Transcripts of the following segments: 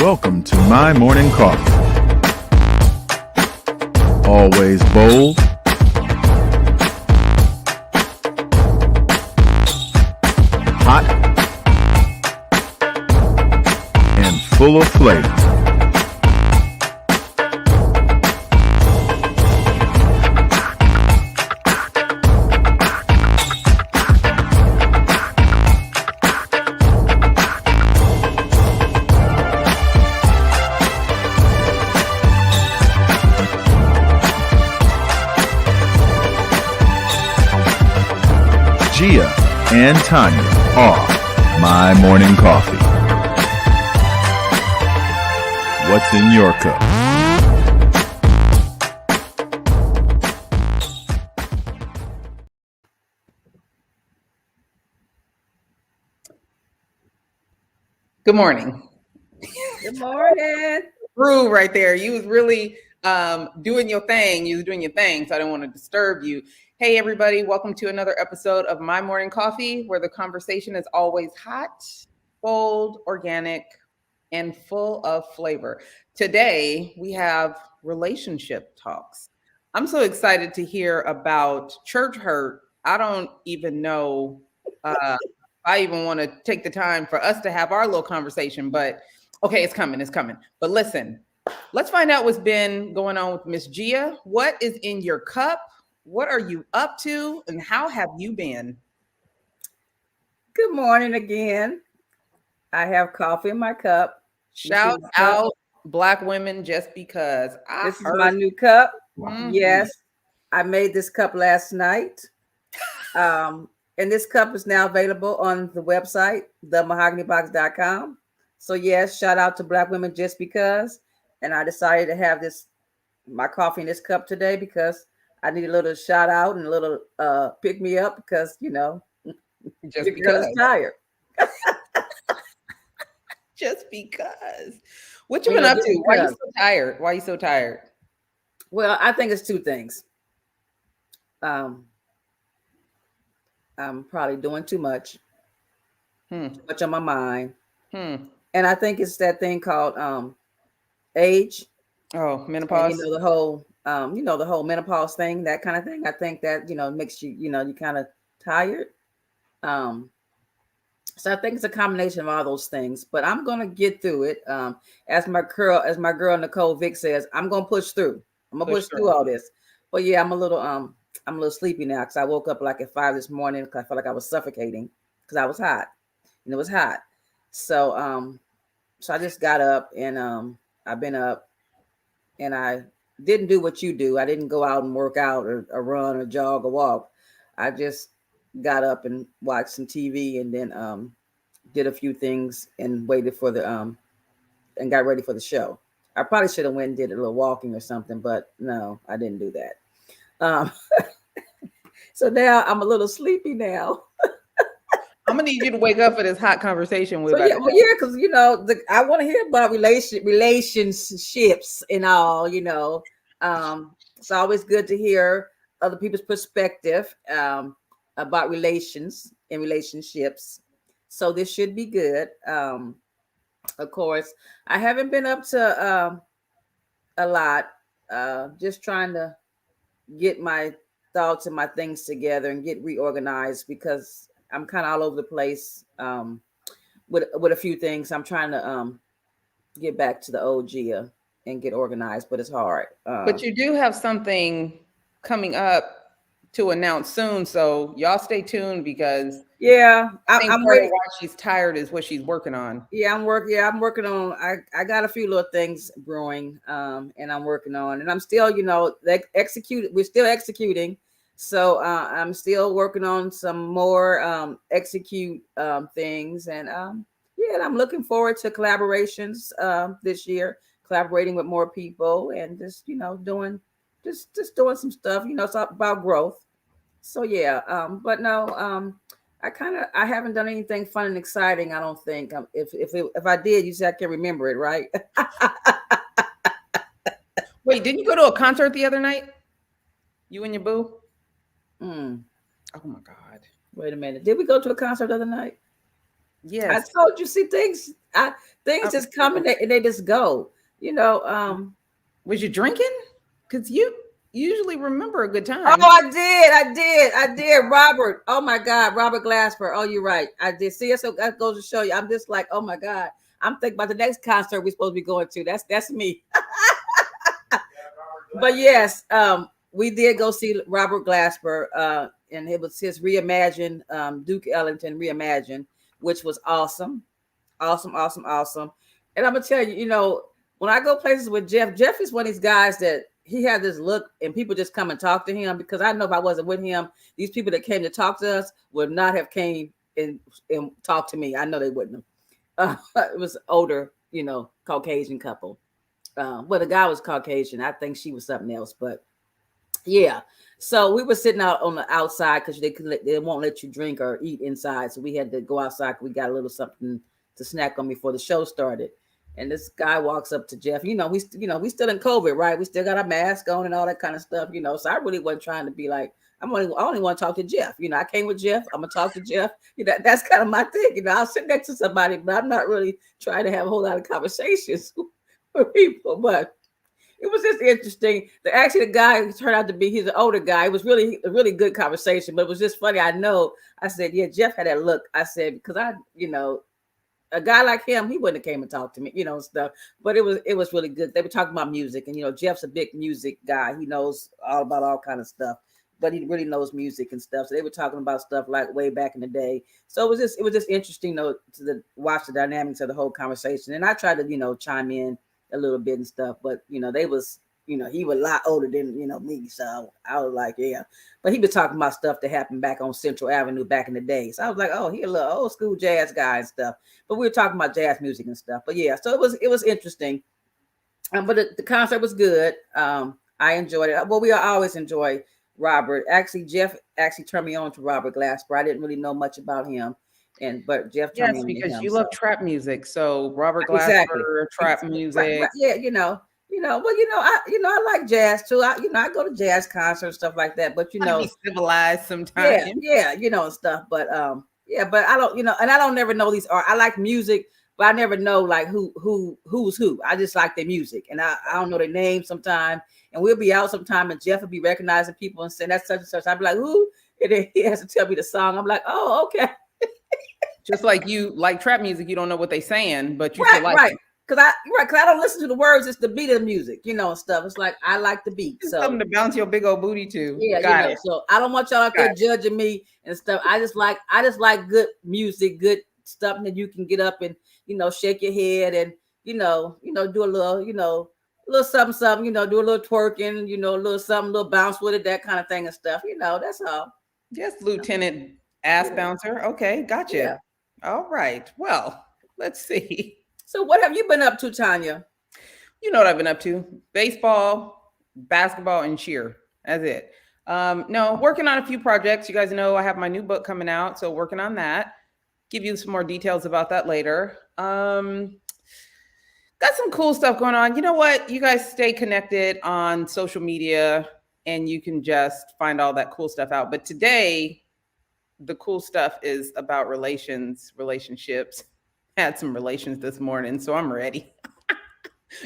Welcome to my morning coffee. Always bold, hot, and full of flavor. Gia and Tonya are my morning coffee. What's in your cup? Good morning. Good morning. Rue right there. You was really doing your thing. You was doing your thing, so I didn't want to disturb you. Hey, everybody. Welcome to another episode of My Morning Coffee, where the conversation is always hot, bold, organic, and full of flavor. Today, we have relationship talks. I'm so excited to hear about church hurt. I don't even know I even want to take the time for us to have our little conversation, but okay, it's coming. But listen, let's find out what's been going on with Miss Gia. What is in your cup? What are you up to? And how have you been? Good morning again. I have coffee in my cup. Shout out Black women just because. This is my new cup. Mm-hmm. Yes, I made this cup last night. And this cup is now available on the website, themahoganybox.com. So yes, shout out to Black women just because. And I decided to have my coffee in this cup today because I need a little shout out and a little pick me up because, just because I'm tired. Just because. What you been up to? Why are you so tired? Why are you so tired? Well, I think it's two things. I'm probably doing too much. Too much on my mind. And I think it's that thing called age. Oh, menopause. And, the whole the whole menopause thing, that kind of thing. I think that, makes you, you kind of tired. So I think it's a combination of all those things, but I'm going to get through it. As my girl Nicole Vick says, I'm going to push through. I'm going to push through all this. But yeah, I'm a little sleepy now because I woke up like at 5 this morning because I felt like I was suffocating because I was hot. And it was hot. So so I just got up and I've been up and I didn't do what you do. I didn't go out and work out or run or jog or walk. I just got up and watched some TV and then did a few things and waited for and got ready for the show. I probably should have went and did a little walking or something, but no, I didn't do that. So now I'm a little sleepy now. I'm gonna need you to wake up for this hot conversation with. So yeah, because I want to hear about relationships and all. It's always good to hear other people's perspective about relations and relationships. So this should be good. Of course, I haven't been up to a lot. Just trying to get my thoughts and my things together and get reorganized because I'm kind of all over the place with a few things. I'm trying to get back to the old Gia and get organized, but it's hard. But you do have something coming up to announce soon, so y'all stay tuned because I'm waiting. Why she's tired is what she's working on. I'm working on. I got a few little things brewing, and I'm working on, and I'm still, we're still executing. So I'm still working on some more execute things, and and I'm looking forward to collaborations this year, collaborating with more people, and just doing some stuff. It's about growth. So but no, I haven't done anything fun and exciting. I don't think. If I did, you said I can remember it, right? Wait, didn't you go to a concert the other night? You and your boo? Oh my God. Wait a minute. Did we go to a concert the other night? I Yes. told you, see things just come and they just go. Was you drinking? Because you usually remember a good Oh, time. I did. Robert. Oh my God, Robert Glasper. Oh, you're right. I did. See, so that goes to show you. I'm just like, oh my God. I'm thinking about the next concert we're supposed to be going to. That's me. But yes, we did go see Robert Glasper, and it was his reimagined Duke Ellington reimagined, which was awesome. Awesome. And I'm gonna tell you, when I go places with Jeff is one of these guys that he had this look, and people just come and talk to him, because I know if I wasn't with him, these people that came to talk to us would not have came and talked to me. I know they wouldn't have. It was older, Caucasian couple. Well, the guy was Caucasian. I think she was something else, but yeah. So we were sitting out on the outside because they won't let you drink or eat inside. So we had to go outside. We got a little something to snack on before the show started. And this guy walks up to Jeff. We still in COVID, right? We still got our mask on and all that kind of stuff. So I really wasn't trying to be like, I only want to talk to Jeff. I came with Jeff. I'm gonna talk to Jeff. That's kind of my thing. I'll sit next to somebody, but I'm not really trying to have a whole lot of conversations with people. But it was just interesting. Actually, the guy turned out to be, he's an older guy. It was really a really good conversation, but it was just funny. I said, yeah, Jeff had that look. I said, because a guy like him, he wouldn't have came and talked to me, stuff. But it was really good. They were talking about music, and Jeff's a big music guy. He knows all about all kind of stuff, but he really knows music and stuff. So they were talking about stuff like way back in the day. So it was just interesting, to watch the dynamics of the whole conversation. And I tried to, chime in a little bit and stuff, but they was, he was a lot older than me, so I was like, yeah. But he was talking about stuff that happened back on Central Avenue back in the day. So I was like, oh, he a little old school jazz guy and stuff. But we were talking about jazz music and stuff. But yeah, so it was interesting. But the concert was good. I enjoyed it. Well, we always enjoy Robert. Actually, Jeff turned me on to Robert Glasper. I didn't really know much about him. But Jeff turned me on to him. Because you love trap music. So Robert Glasper, exactly. trap music. Right. Yeah, I like jazz too. I go to jazz concerts and stuff like that. But be civilized sometimes. Yeah, and stuff. But but I don't, and I don't never know these art. I like music, but I never know like who's who. I just like their music, and I don't know their names sometimes. And we'll be out sometime, and Jeff will be recognizing people and saying that's such and such. I'd be like, who? And then he has to tell me the song. I'm like, oh, okay. Just like you like trap music, you don't know what they're saying, but you still like it. Because I don't listen to the words, it's the beat of the music, and stuff. It's like I like the beat. So something to bounce your big old booty to. Yeah, got it. So I don't want y'all out there judging me and stuff. I just like good music, good stuff that you can get up and shake your head and do a little, little something, do a little twerking, a little something, a little bounce with it, that kind of thing and stuff. That's all. Yes, Lieutenant Ass Bouncer. Okay, gotcha. Yeah. All right. Well, let's see. So what have you been up to, Tonya? You know what I've been up to? Baseball, basketball, and cheer. That's it. No, working on a few projects. You guys know I have my new book coming out, so working on that. Give you some more details about that later. Got some cool stuff going on. You know what? You guys stay connected on social media, and you can just find all that cool stuff out. But today, the cool stuff is about relationships. Had some relations this morning, so I'm ready.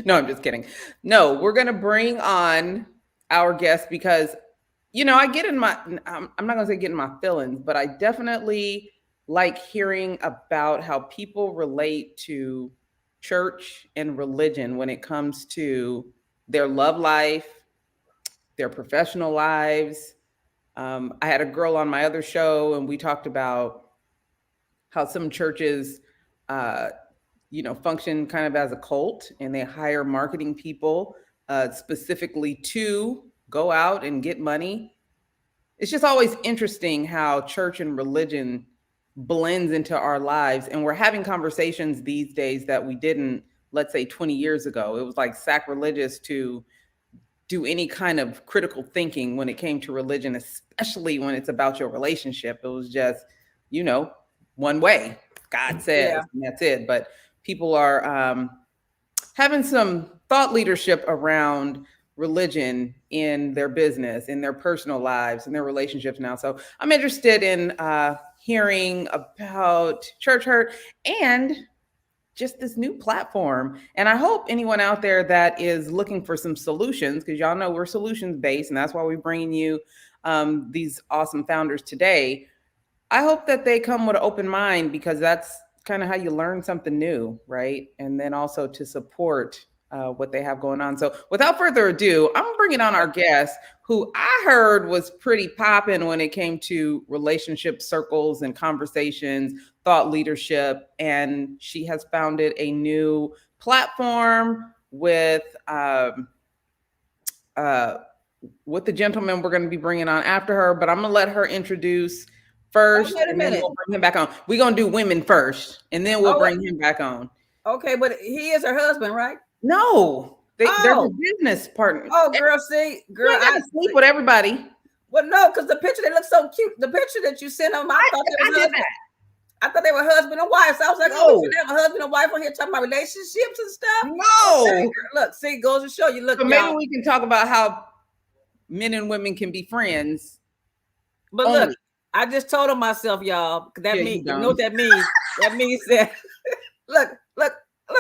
No, I'm just kidding. No, we're going to bring on our guest because, I get in my, I'm not going to say get in my feelings, but I definitely like hearing about how people relate to church and religion when it comes to their love life, their professional lives. I had a girl on my other show, and we talked about how some churches, function kind of as a cult, and they hire marketing people specifically to go out and get money. It's just always interesting how church and religion blends into our lives. And we're having conversations these days that we didn't, let's say 20 years ago. It was like sacrilegious to do any kind of critical thinking when it came to religion, especially when it's about your relationship. It was just, one way. God says, and that's it. But people are having some thought leadership around religion in their business, in their personal lives, in their relationships now. So I'm interested in hearing about church hurt and just this new platform. And I hope anyone out there that is looking for some solutions, because y'all know we're solutions based, and that's why we're bringing you these awesome founders today. I hope that they come with an open mind, because that's kind of how you learn something new, right? And then also to support what they have going on. So without further ado, I'm bringing on our guest, who I heard was pretty popping when it came to relationship circles and conversations, thought leadership. And she has founded a new platform with the gentleman we're going to be bringing on after her. But I'm going to let her introduce first, wait a and then minute. we'll bring him back on. We're going to do women first, and then we'll bring him back on. Okay, but he is her husband, right? No, they're the business partner. Oh, girl, see, girl, I sleep with everybody. Well, no, because the picture, they look so cute. The picture that you sent them, I thought they were husband and wife. So I was like, oh, we can have a husband and wife on here talking about relationships and stuff. No. Okay, look, see, goes to show you. Look, so maybe we can talk about how men and women can be friends. But only. Look, I just told him myself, y'all. That means, you know what that means? That means that, look,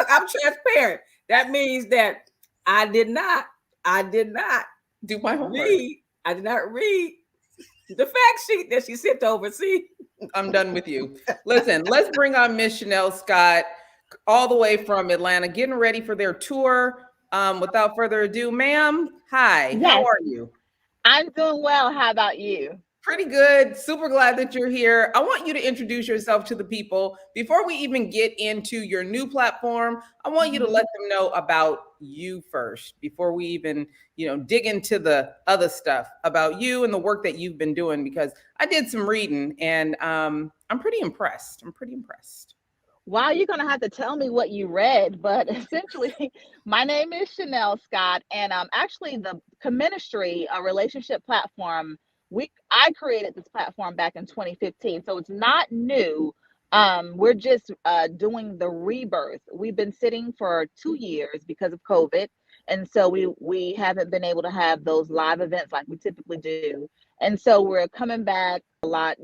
I'm transparent. That means that I did not do my homework. I did not read the fact sheet that she sent over. See, I'm done with you. Listen, let's bring on Miss Chanel Scott, all the way from Atlanta, getting ready for their tour. Without further ado, ma'am, hi. Yes. How are you? I'm doing well. How about you? Pretty good. Super glad that you're here. I want you to introduce yourself to the people. Before we even get into your new platform, I want you to let them know about you first, before we even, dig into the other stuff about you and the work that you've been doing, because I did some reading and I'm pretty impressed. Wow, you're going to have to tell me what you read, but essentially my name is Chanel Scott, and actually the CheMinistry, a relationship platform, I created this platform back in 2015, so it's not new. We're just doing the rebirth. We've been sitting for 2 years because of COVID, and so we haven't been able to have those live events like we typically do. And so we're coming back a lot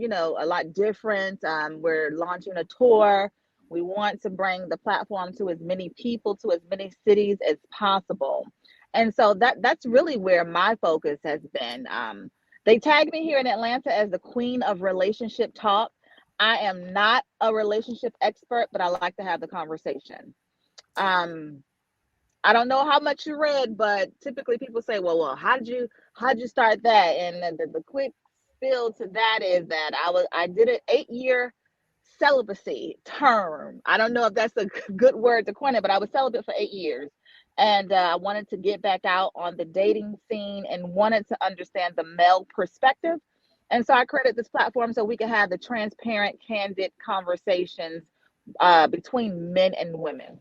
different. We're launching a tour. We want to bring the platform to as many people, to as many cities as possible. And so that's really where my focus has been. They tagged me here in Atlanta as the queen of relationship talk. I am not a relationship expert, but I like to have the conversation. I don't know how much you read, but typically people say, well, how'd you start that? And the quick spill to that is that I did an 8-year celibacy term. I don't know if that's a good word to coin it, but I was celibate for 8 years. And I wanted to get back out on the dating scene and wanted to understand the male perspective. And so I created this platform so we could have the transparent, candid conversations between men and women.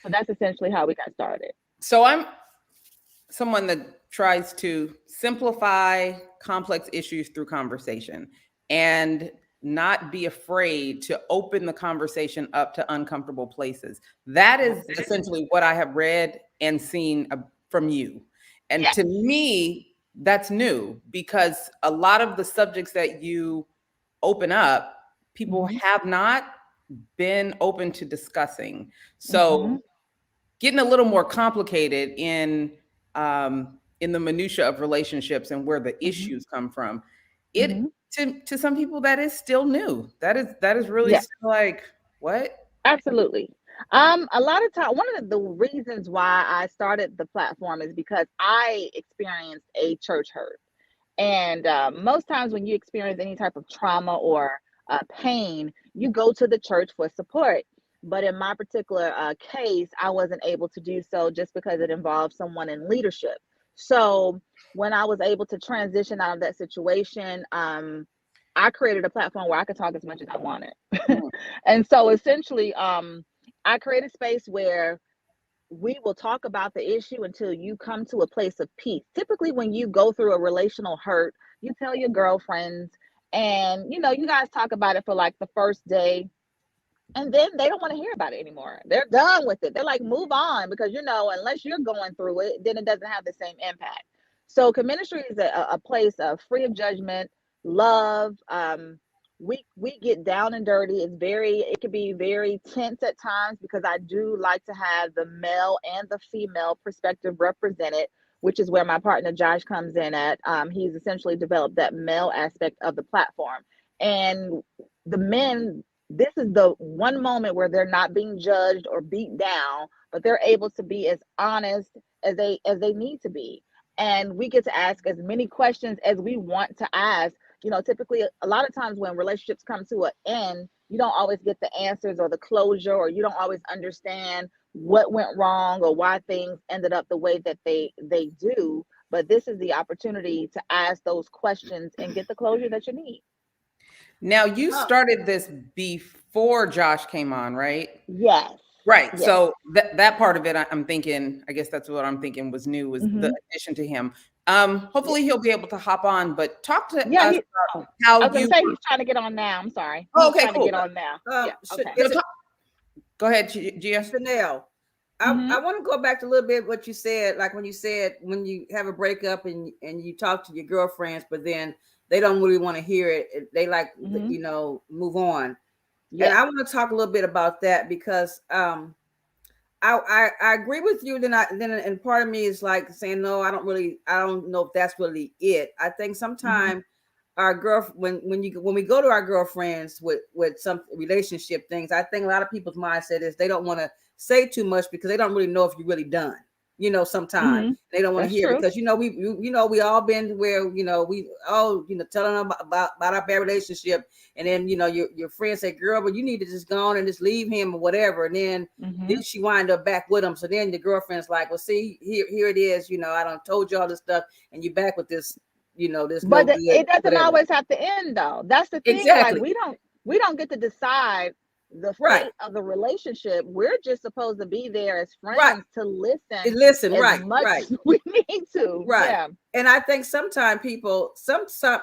So that's essentially how we got started. So I'm someone that tries to simplify complex issues through conversation and not be afraid to open the conversation up to uncomfortable places. That is essentially what I have read and seen from you. And to me, that's new, because a lot of the subjects that you open up, people have not been open to discussing. So getting a little more complicated in the minutia of relationships and where the issues come from, to some people that is still new. That is really still like, what? Absolutely. A lot of time, one of the reasons why I started the platform is because I experienced a church hurt. And most times when you experience any type of trauma or pain, you go to the church for support. But in my particular case, I wasn't able to do so just because it involved someone in leadership. So when I was able to transition out of that situation, I created a platform where I could talk as much as I wanted. And so essentially, I created a space where we will talk about the issue until you come to a place of peace. Typically, when you go through a relational hurt, you tell your girlfriends and, you guys talk about it for like the first day. And then they don't want to hear about it anymore. They're done with it. They're like, move on, because, unless you're going through it, then it doesn't have the same impact. So CheMinistry is a place of free of judgment, love. we get down and dirty. It can be very tense at times because I do like to have the male and the female perspective represented, which is where my partner Josh comes in at. He's essentially developed that male aspect of the platform. And the men, this is the one moment where they're not being judged or beat down, but they're able to be as honest as they need to be. And we get to ask as many questions as we want to ask. Typically a lot of times when relationships come to an end, you don't always get the answers or the closure, or you don't always understand what went wrong or why things ended up the way that they do. But this is the opportunity to ask those questions and get the closure that you need. Now, you started this before Josh came on, right? Yes. Right. Yes. So that part of it, I'm thinking, I guess that's what I'm thinking was new, was the addition to him. Hopefully he'll be able to hop on, but talk to us about how I was you. gonna say he's trying to get on now. I'm sorry. Oh, He's okay, trying cool. to get on now. Yeah. Okay. Go ahead, Gia. Chanel. I want to go back to a little bit what you said, like when you said when you have a breakup and you talk to your girlfriends, but then they don't really want to hear it. They like move on. Yeah. And I want to talk a little bit about that because I agree with you. And part of me is like saying no, I don't know if that's really it. I think sometimes our when we go to our girlfriends with some relationship things, I think a lot of people's mindset is they don't want to say too much because they don't really know if you're really done. Sometimes they don't want to hear it because we all been where we all telling them about our bad relationship, and then your friend say, girl, but you need to just go on and just leave him or whatever, and then she wind up back with him. So then the girlfriend's like, well, see, here it is, I done told you all this stuff and you back with this, this. But it doesn't always have to end though. That's the thing. Exactly. Like we don't get to decide the fate of the relationship. We're just supposed to be there as friends to listen as much as we need to. Yeah. And I think sometimes people,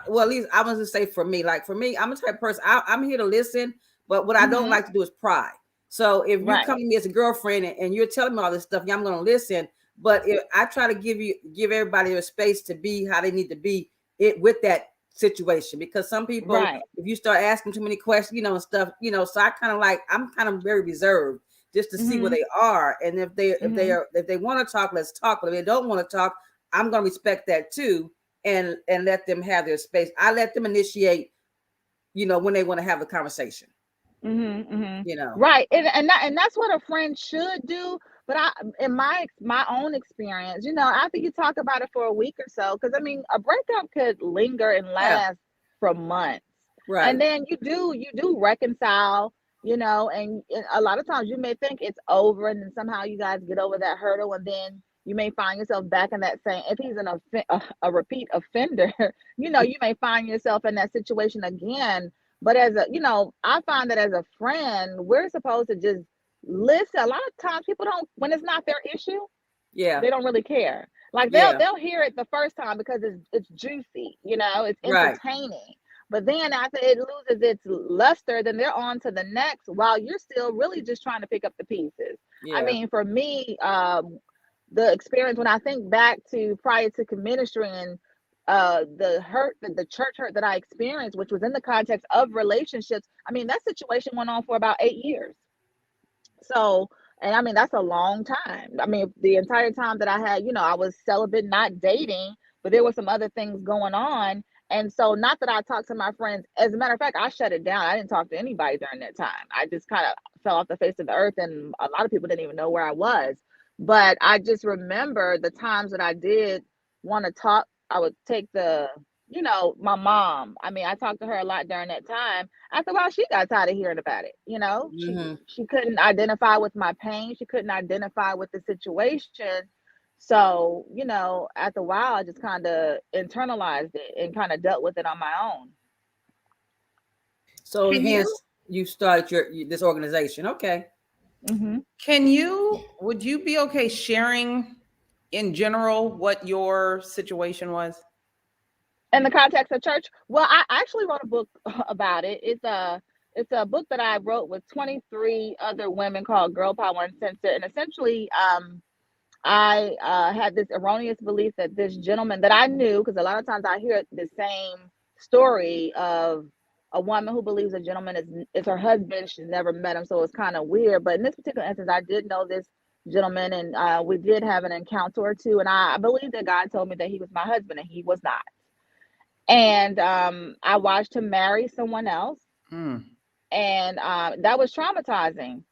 well, at least I was to say for me, I'm a type of person, I'm here to listen, but what I don't like to do is pry. So if you come to me as a girlfriend and you're telling me all this stuff, I'm going to listen. But if I try to give everybody a space to be how they need to be with that situation, because some people, if you start asking too many questions, and stuff, so I'm kind of very reserved just to see where they are. And if they want to talk, let's talk. But if they don't want to talk, I'm going to respect that too. And let them have their space. I let them initiate, when they want to have a conversation. Right. And that's what a friend should do. But in my own experience, after you talk about it for a week or so, because I mean, a breakup could linger and last for months. Right. And then you do reconcile, and a lot of times you may think it's over, and then somehow you guys get over that hurdle, and then you may find yourself back in that same, if he's a repeat offender, you may find yourself in that situation again. But I find that as a friend, we're supposed to just listen. A lot of times people don't, when it's not their issue, they don't really care. Like they'll hear it the first time because it's juicy, it's entertaining. But then after it loses its luster, then they're on to the next while you're still really just trying to pick up the pieces. I mean, for me, the experience, when I think back to prior to CheMinistry and the church hurt that I experienced, which was in the context of relationships, I mean, that situation went on for about 8 years. So, and I mean, that's a long time. I mean, the entire time that I had, I was celibate, not dating, but there were some other things going on. And so, not that I talked to my friends. As a matter of fact, I shut it down. I didn't talk to anybody during that time. I just kind of fell off the face of the earth, and a lot of people didn't even know where I was. But I just remember the times that I did want to talk. I would take my mom. I mean, I talked to her a lot during that time. After a while, she got tired of hearing about it. She couldn't identify with my pain. She couldn't identify with the situation. So, after a while, I just kind of internalized it and kind of dealt with it on my own. So hence you started this organization. Okay. Would you be okay sharing in general what your situation was? In the context of church? Well, I actually wrote a book about it. It's a book that I wrote with 23 other women called Girl Power Uncensored. And essentially, I had this erroneous belief that this gentleman that I knew, because a lot of times I hear the same story of a woman who believes a gentleman is her husband. She's never met him, so it's kind of weird. But in this particular instance, I did know this gentleman, and we did have an encounter or two, and I believe that God told me that he was my husband, and he was not. And I watched him marry someone else, and that was traumatizing.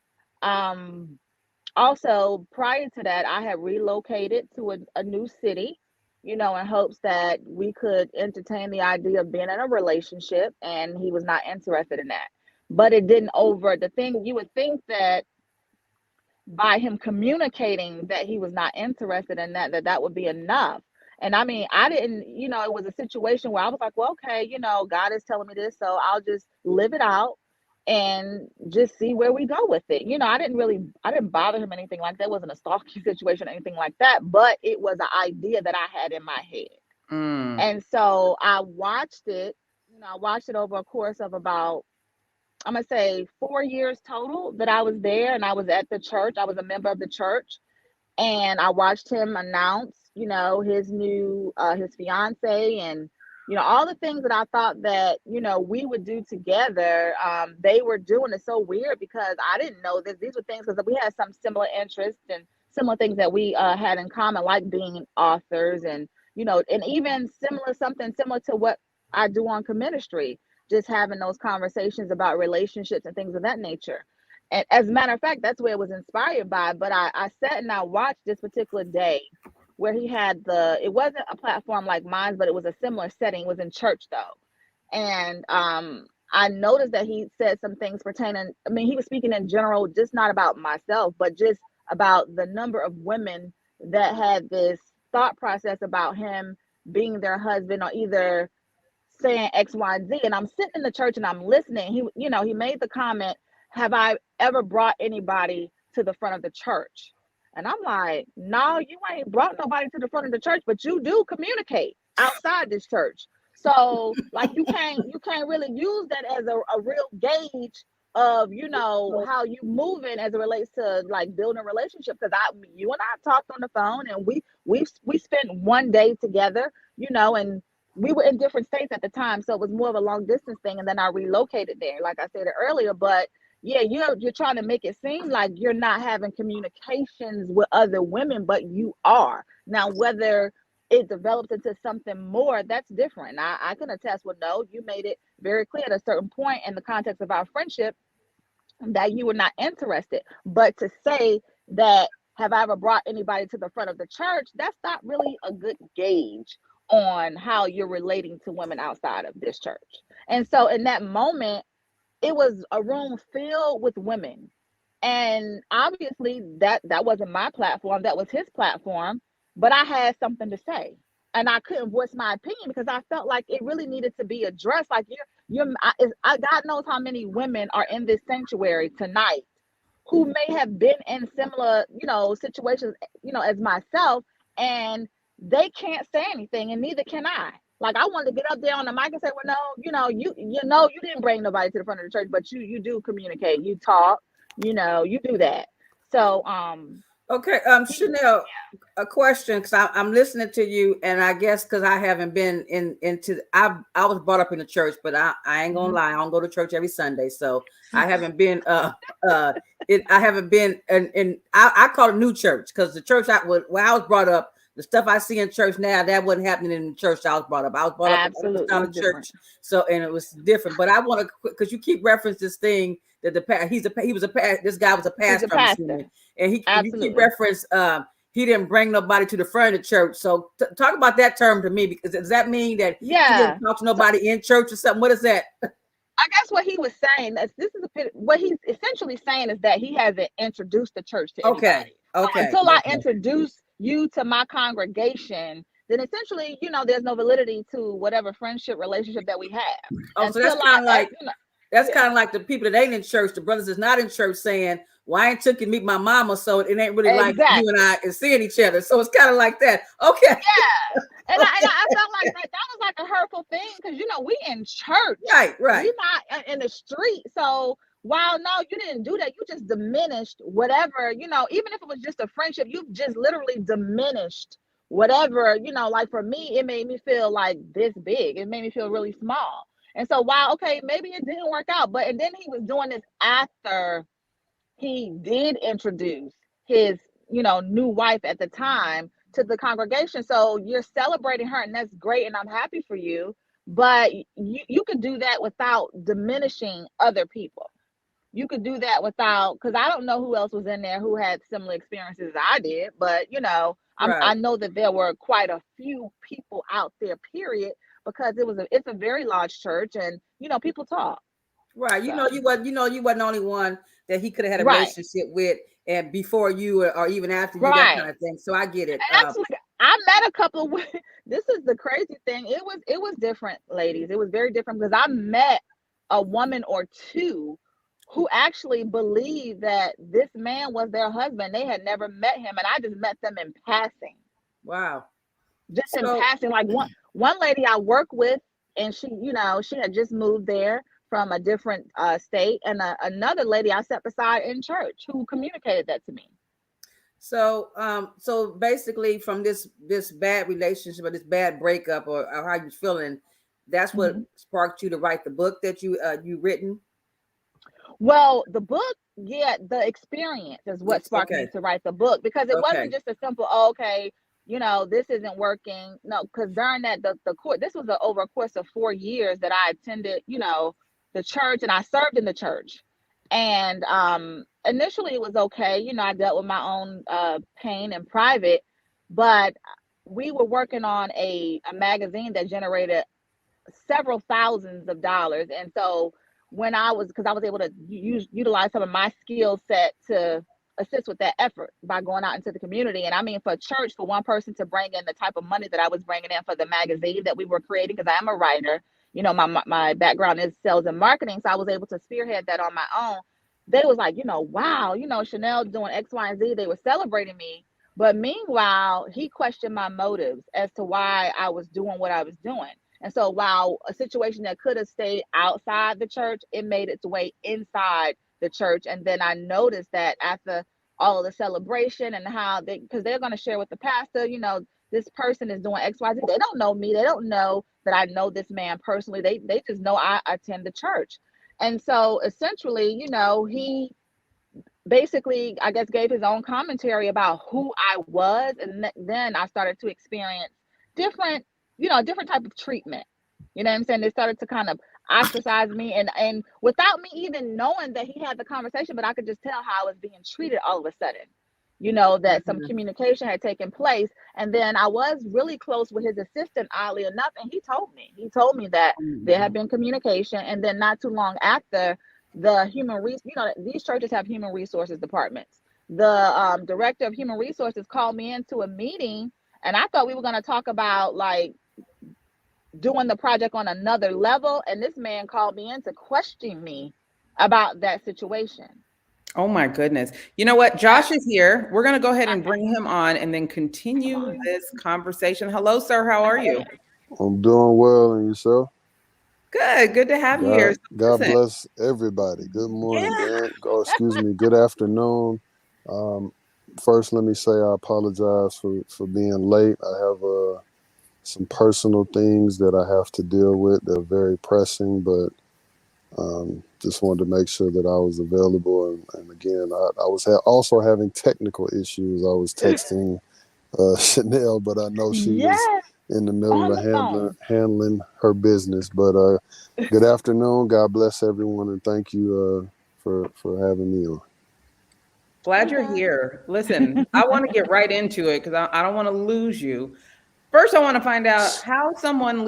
Also, prior to that, I had relocated to a new city, in hopes that we could entertain the idea of being in a relationship, and he was not interested in that. But it didn't over the thing. You would think that by him communicating that he was not interested in that would be enough. And I mean, I didn't, it was a situation where I was like, well, okay, God is telling me this, so I'll just live it out and just see where we go with it. I didn't bother him anything like that. It wasn't a stalking situation or anything like that, but it was an idea that I had in my head. And so I watched it, over a course of about, I'm going to say 4 years total that I was there, and I was at the church. I was a member of the church, and I watched him announce, his new, his fiance, and, all the things that I thought that, we would do together. They were doing it. So weird because I didn't know this. These were things because we had some similar interests and similar things that we had in common, like being authors and, and even something similar to what I do on CheMinistry, just having those conversations about relationships and things of that nature. And as a matter of fact, that's where it was inspired by. But I sat and I watched this particular day where he had it wasn't a platform like mine, but it was a similar setting. It was in church though. And I noticed that he said some things pertaining, he was speaking in general, just not about myself, but just about the number of women that had this thought process about him being their husband or either saying X, Y, and Z. And I'm sitting in the church and I'm listening. He made the comment, have I ever brought anybody to the front of the church? And I'm like, no, you ain't brought nobody to the front of the church, but you do communicate outside this church. So like you can't really use that as a real gauge of, how you moving as it relates to like building a relationship. Because you and I talked on the phone, and we spent one day together, and we were in different states at the time, so it was more of a long distance thing. And then I relocated there, like I said earlier. But yeah, you're trying to make it seem like you're not having communications with other women, but you are. Now, whether it develops into something more, that's different. I can attest with no, you made it very clear at a certain point in the context of our friendship that you were not interested. But to say that, have I ever brought anybody to the front of the church, that's not really a good gauge on how you're relating to women outside of this church. And so in that moment, it was a room filled with women. And obviously that wasn't my platform, that was his platform, but I had something to say. And I couldn't voice my opinion because I felt like it really needed to be addressed. Like God knows how many women are in this sanctuary tonight who may have been in similar, situations, as myself, and they can't say anything, and neither can I. Like, I wanted to get up there on the mic and say, well, no, you didn't bring nobody to the front of the church, but you do communicate, you talk, you do that. So, okay, Chanel, a question, because I'm listening to you, and I guess because I haven't been into I was brought up in the church, but I ain't gonna lie, I don't go to church every Sunday, so I haven't been I haven't been in I call it new church, because the church where I was brought up, the stuff I see in church now, that wasn't happening in the church I was brought up. I was brought up in a church, so, and it was different. But I want to, because you keep referencing this thing that this guy was a pastor, and you keep reference he didn't bring nobody to the front of the church. So talk about that term to me, because does that mean that he didn't talk to nobody in church or something? What is that? I guess what he was saying, what he's essentially saying is that he hasn't introduced the church to anybody. Okay. Until I introduce you to my congregation, then essentially, there's no validity to whatever friendship relationship that we have. Oh, so that's kind of like that's kind of like the people that ain't in church, the brothers that's not in church, saying, well, I ain't took you to meet my mama, so it ain't really like you and I is seeing each other. So it's kind of like that. Okay. Yeah. And I felt like that was like a hurtful thing, because we in church. Right. We're not in the street. So while no, you didn't do that, you just diminished whatever, even if it was just a friendship, you've just literally diminished whatever, like for me, it made me feel like this big. It made me feel really small. And so while, okay, maybe it didn't work out, and then he was doing this after he did introduce his, new wife at the time to the congregation. So you're celebrating her, and that's great, and I'm happy for you. But you could do that without diminishing other people. You could do that without, because I don't know who else was in there who had similar experiences as I did, but I know that there were quite a few people out there, period, because it's a very large church, and people talk. Right. So. You wasn't the only one that he could have had a Right. relationship with, and before you or even after you, that Right. kind of thing. So I get it. Actually, I met a couple of women. This is the crazy thing. It was different, ladies. It was very different because I met a woman or two who actually believed that this man was their husband. They had never met him, and I just met them in passing. Wow. Just in passing. Like one lady I work with, and she had just moved there from a different state, and another lady I sat beside in church who communicated that to me. So basically, from this bad relationship or this bad breakup or how you feeling, that's what sparked you to write the book that you written. Well, the book, the experience is what sparked me to write the book, because it wasn't just a simple, this isn't working. No, because during that the court, this was over a course of 4 years that I attended, the church, and I served in the church. And initially it was okay. I dealt with my own pain in private, but we were working on a magazine that generated several thousands of dollars. And so because I was able to utilize some of my skill set to assist with that effort by going out into the community. And I mean, for church, for one person to bring in the type of money that I was bringing in for the magazine that we were creating, because I am a writer, my background is sales and marketing. So I was able to spearhead that on my own. They was like, wow, Chanel doing X, Y, and Z. They were celebrating me. But meanwhile, he questioned my motives as to why I was doing what I was doing. And so while a situation that could have stayed outside the church, it made its way inside the church. And then I noticed that after all of the celebration and how because they're going to share with the pastor, this person is doing X, Y, Z. They don't know me. They don't know that I know this man personally. They just know I attend the church. And so essentially, he basically, I guess, gave his own commentary about who I was. And then I started to experience different type of treatment. You know what I'm saying? They started to kind of ostracize me, and without me even knowing that he had the conversation, but I could just tell how I was being treated all of a sudden. That some communication had taken place. And then I was really close with his assistant, oddly enough, and he told me that there had been communication. And then not too long after, the these churches have human resources departments. The director of human resources called me into a meeting, and I thought we were going to talk about like doing the project on another level. And this man called me in to question me about that situation. Oh my goodness. You know what? Josh is here. We're going to go ahead and bring him on and then continue this conversation. Hello, sir. How are you? I'm doing well, and yourself? Good. Good to have you here. God bless everybody. Good morning, good afternoon. First, let me say I apologize for being late. I have some personal things that I have to deal with. They're very pressing, but just wanted to make sure that I was available. And again, I was also having technical issues. I was texting Chanel, but I know she was in the middle of handling her business. But good afternoon. God bless everyone, and thank you for having me on. Glad you're here. Listen, I want to get right into it because I don't want to lose you. First, I want to find out how someone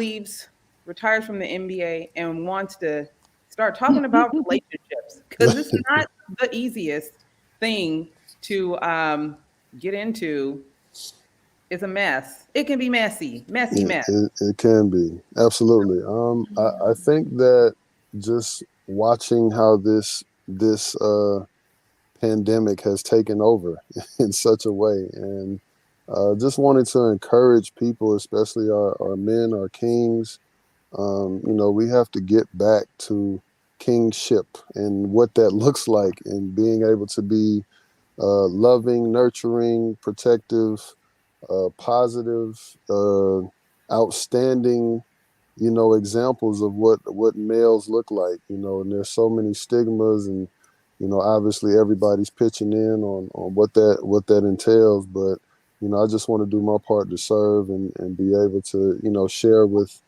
retires from the NBA and wants to start talking about relationships, because it's not the easiest thing to get into. It's a mess. It can be messy mess. It can be, absolutely. I think that just watching how this pandemic has taken over in such a way, and just wanted to encourage people, especially our men, our kings. We have to get back to kingship and what that looks like, and being able to be loving, nurturing, protective, positive, outstanding, examples of what males look like, and there's so many stigmas, and obviously everybody's pitching in on what that entails, but I just want to do my part to serve and be able to share with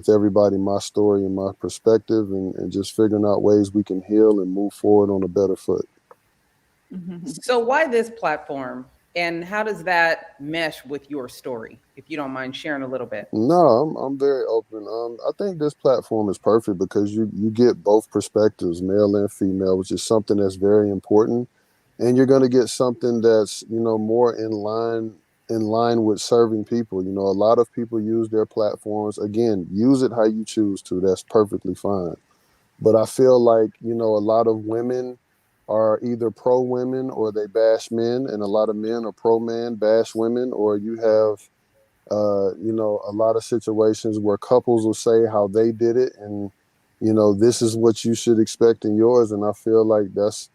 everybody my story and my perspective, and just figuring out ways we can heal and move forward on a better foot. So why this platform, and how does that mesh with your story? If you don't mind sharing a little bit. No, I'm very open. I think this platform is perfect because you get both perspectives, male and female, which is something that's very important, and you're going to get something that's more in line with serving people. A lot of people use their platforms. Again, use it how you choose to. That's perfectly fine. But I feel like a lot of women are either pro women or they bash men, and a lot of men are pro man, bash women, or you have a lot of situations where couples will say how they did it, and this is what you should expect in yours. And I feel like that's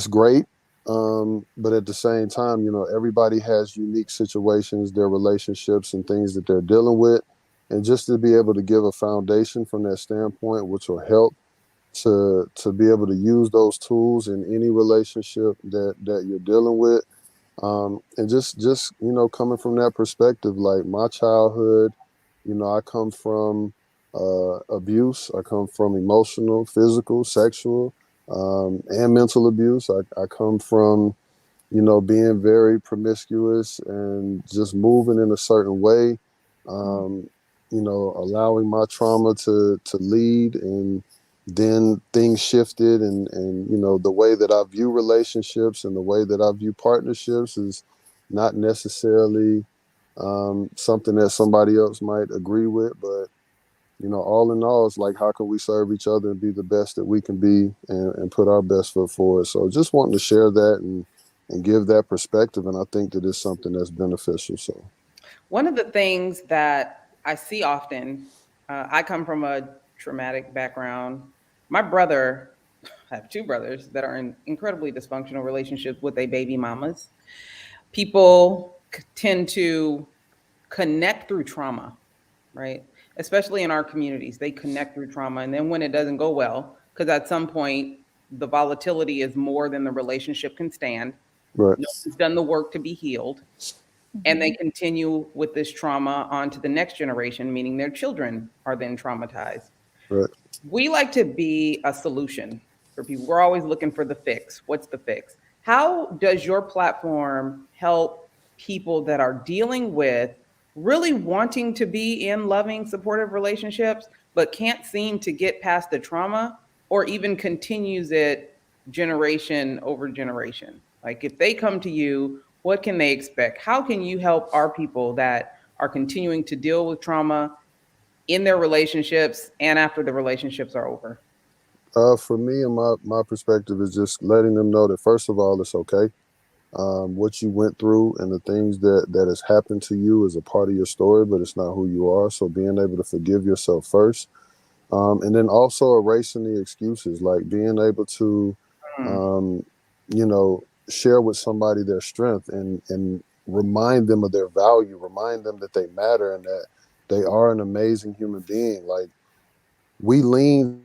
great, but at the same time, everybody has unique situations, their relationships, and things that they're dealing with, and just to be able to give a foundation from that standpoint, which will help to be able to use those tools in any relationship that you're dealing with. And just coming from that perspective, like my childhood, I come from abuse. I come from emotional, physical, sexual, and mental abuse. I come from being very promiscuous and just moving in a certain way, allowing my trauma to lead, and then things shifted, and the way that I view relationships and the way that I view partnerships is not necessarily something that somebody else might agree with, but all in all, it's like, how can we serve each other and be the best that we can be, and put our best foot forward. So just wanting to share that and give that perspective, and I think that it's something that's beneficial. So one of the things that I see often, I come from a traumatic background. My brother, I have two brothers that are in incredibly dysfunctional relationships with their baby mamas. People tend to connect through trauma, right? Especially in our communities, they connect through trauma. And then when it doesn't go well, because at some point, the volatility is more than the relationship can stand. right. No one's done the work to be healed. And they continue with this trauma on to the next generation, meaning their children are then traumatized. Right. We like to be a solution for people. We're always looking for the fix. What's the fix? How does your platform help people that are dealing with really wanting to be in loving, supportive relationships, but can't seem to get past the trauma, or even continues it generation over generation? Like, if they come to you, what can they expect? How can you help our people that are continuing to deal with trauma in their relationships and after the relationships are over? For me, and my perspective is just letting them know that, first of all, it's okay. What you went through and the things that has happened to you is a part of your story, but it's not who you are. So being able to forgive yourself first, and then also erasing the excuses, like being able to, share with somebody their strength, and remind them of their value, remind them that they matter and that they are an amazing human being. Like, we lean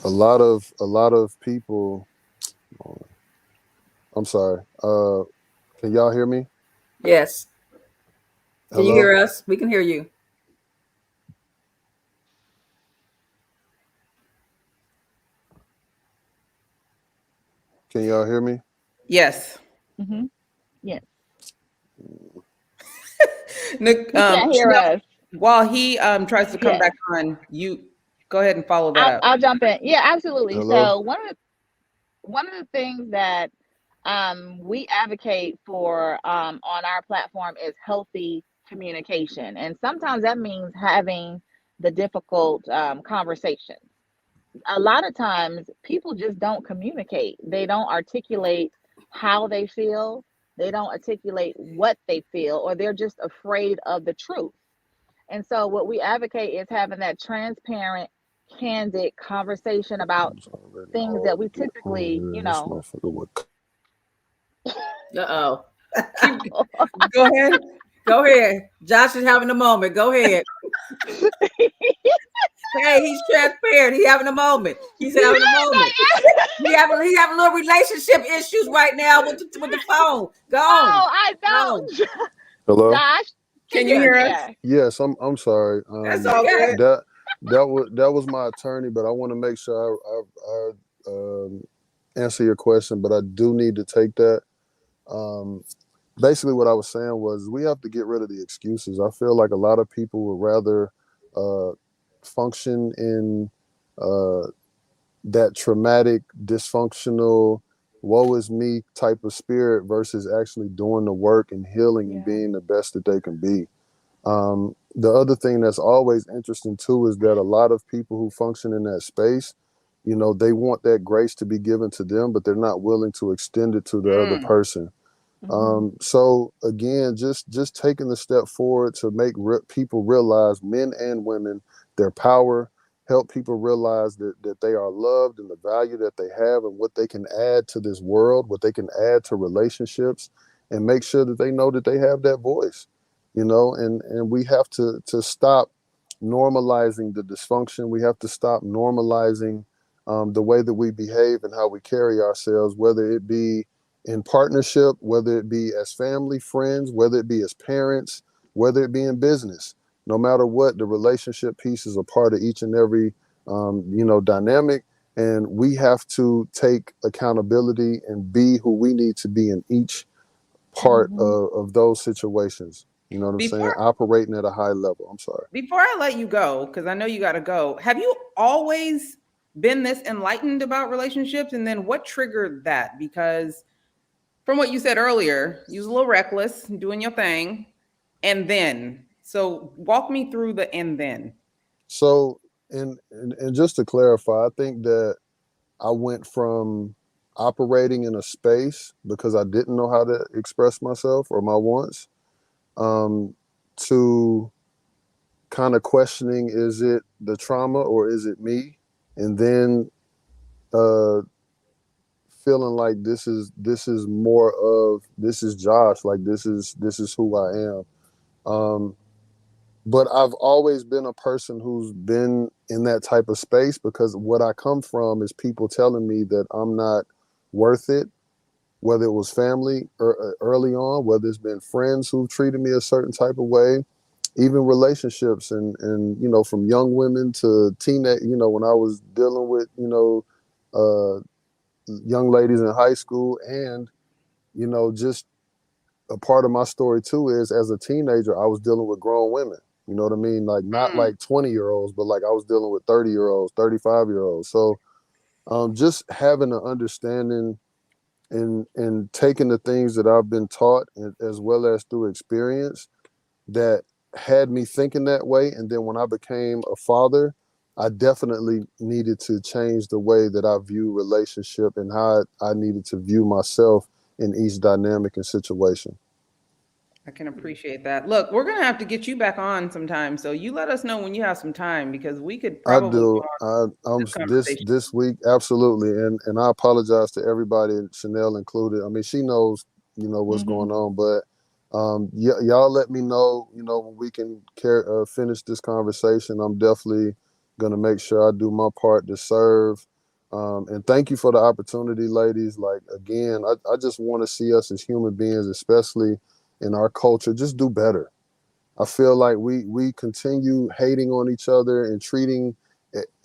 a lot of people. I'm sorry. Can y'all hear me? Yes. Can Hello? you hear us? We can hear you. Can y'all hear me? Yes. Yes. Nick, You can't hear us. while he tries to come Yes. back on, you go ahead and follow that up. I'll jump in. Yeah, absolutely. Hello? So one of the things that we advocate for on our platform is healthy communication, and sometimes that means having the difficult conversations. A lot of times, people just don't communicate. They don't articulate how they feel. They don't articulate what they feel, or they're just afraid of the truth. And so, what we advocate is having that transparent, candid conversation about things that we typically, This motherfucker would. Uh-oh. Go ahead. Go ahead. Josh is having a moment. Go ahead. Hey, he's transparent. He's having a moment. He's having a moment. He having little relationship issues right now with the phone. Go on. Oh, I know. Hello? Josh, Can you hear us? Yes, I'm sorry. That's okay. That was my attorney, but I want to make sure I answer your question, but I do need to take that. Basically what I was saying was we have to get rid of the excuses. I feel like a lot of people would rather function in that traumatic, dysfunctional, woe is me type of spirit versus actually doing the work and healing and being the best that they can be. The other thing that's always interesting too is that a lot of people who function in that space, you know, they want that grace to be given to them, but they're not willing to extend it to the other person. So again, just taking the step forward to make people realize, men and women, their power, help people realize that they are loved and the value that they have and what they can add to this world, what they can add to relationships, and make sure that they know that they have that voice, you know, and we have to stop normalizing the dysfunction. We have to stop normalizing the way that we behave and how we carry ourselves, whether it be in partnership, whether it be as family, friends, whether it be as parents, whether it be in business. No matter what, the relationship piece is a part of each and every, dynamic. And we have to take accountability and be who we need to be in each part of those situations. You know what I'm saying? Operating at a high level. I'm sorry. Before I let you go, because I know you got to go, have you always been this enlightened about relationships? And then what triggered that? Because from what you said earlier, you was a little reckless, doing your thing. And then, so walk me through the and then. So, and just to clarify, I think that I went from operating in a space because I didn't know how to express myself or my wants, to kind of questioning, is it the trauma or is it me? And then feeling like this is more of, this is Josh, like this is who I am. But I've always been a person who's been in that type of space because what I come from is people telling me that I'm not worth it, whether it was family early on, whether it's been friends who've treated me a certain type of way, even relationships and you know, from young women to teenage, you know, when I was dealing with, you know, young ladies in high school, and, you know, just a part of my story too is as a teenager, I was dealing with grown women. You know what I mean? Like not like 20-year-olds, but like I was dealing with 30-year-olds, 35-year-olds. So just having an understanding and taking the things that I've been taught as well as through experience that had me thinking that way. And then when I became a father, I definitely needed to change the way that I view relationship and how I needed to view myself in each dynamic and situation. I can appreciate that. Look, we're going to have to get you back on sometime. So you let us know when you have some time because we could probably I do. I'm this week, absolutely. And I apologize to everybody, Chanel included. I mean, she knows, you know, what's going on, but y'all let me know, you know, when we can finish this conversation. I'm definitely going to make sure I do my part to serve. And thank you for the opportunity, ladies. Like, again, I just want to see us as human beings, especially in our culture, just do better. I feel like we continue hating on each other and treating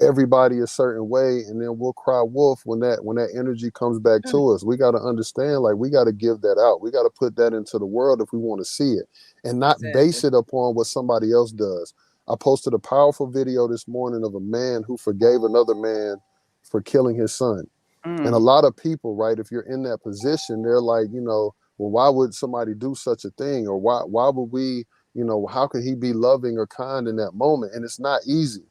everybody a certain way, and then we'll cry wolf when that energy comes back to us. We got to understand, like, we got to give that out. We got to put that into the world if we want to see it, and not base it upon what somebody else does. I posted a powerful video this morning of a man who forgave another man for killing his son. And a lot of people, right, if you're in that position, they're like, you know, well, why would somebody do such a thing? Or why would we, you know, how could he be loving or kind in that moment? And it's not easy.